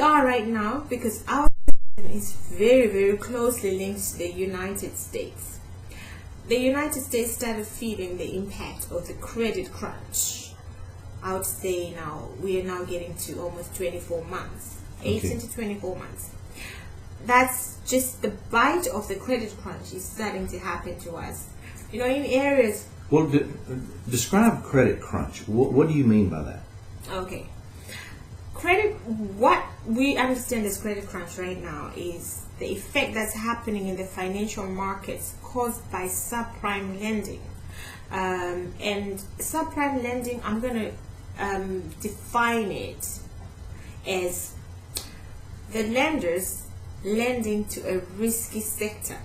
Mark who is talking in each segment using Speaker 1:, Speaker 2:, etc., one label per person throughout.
Speaker 1: we are right now, because our system is very, very closely linked to the United States. The United States started feeling the impact of the credit crunch. I would say now we are now getting to almost 24 months, 18 to 24 months. That's just the bite of the credit crunch is starting to happen to us. You know, in areas.
Speaker 2: Well, describe credit crunch. What do you mean by that?
Speaker 1: Okay. What we understand as credit crunch right now is the effect that's happening in the financial markets caused by subprime lending. And subprime lending, I'm going to define it as the lenders lending to a risky sector.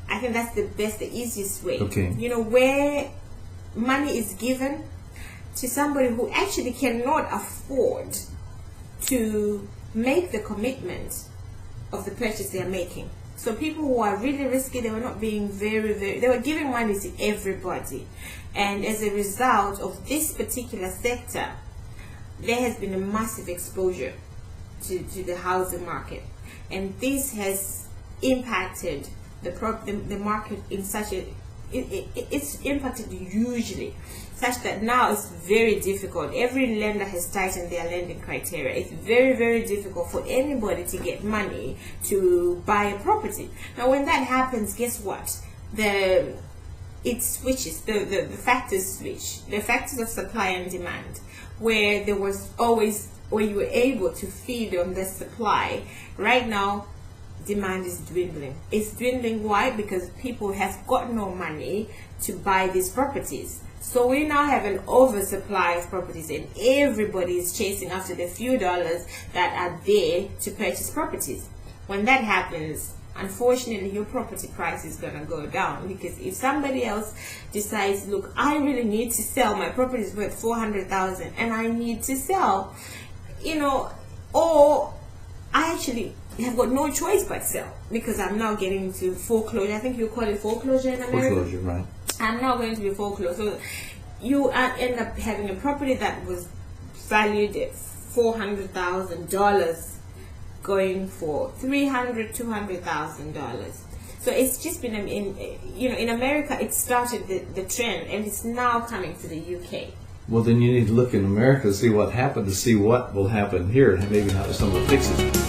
Speaker 1: I think that's the easiest way.
Speaker 2: Okay.
Speaker 1: You know, where money is given to somebody who actually cannot afford to make the commitment of the purchase they are making. So people who are really risky, they were not being they were giving money to everybody. And as a result of this particular sector, there has been a massive exposure to the housing market. And this has impacted the market in such a, it's impacted hugely, such that now it's very difficult. Every lender has tightened their lending criteria. It's very, very difficult for anybody to get money to buy a property. Now, when that happens, guess what? It switches, the factors switch. The factors of supply and demand, where there was always, where you were able to feed on the supply. Right now, demand is dwindling. It's dwindling. Why? Because people have got no money to buy these properties. So we now have an oversupply of properties, and everybody is chasing after the few dollars that are there to purchase properties. When that happens, unfortunately, your property price is going to go down, because if somebody else decides, look, I really need to sell, my property is worth $400,000 and I need to sell, you know, or I actually have got no choice but sell, because I'm now getting into foreclosure. I think you call it foreclosure in America.
Speaker 2: Foreclosure, right.
Speaker 1: I'm now going to be foreclosed. So you end up having a property that was valued at $400,000 going for $300,000, $200,000. So it's just been, in America, it started the trend, and it's now coming to the UK.
Speaker 2: Well, then you need to look in America to see what happened, to see what will happen here, and maybe how some of the fixes.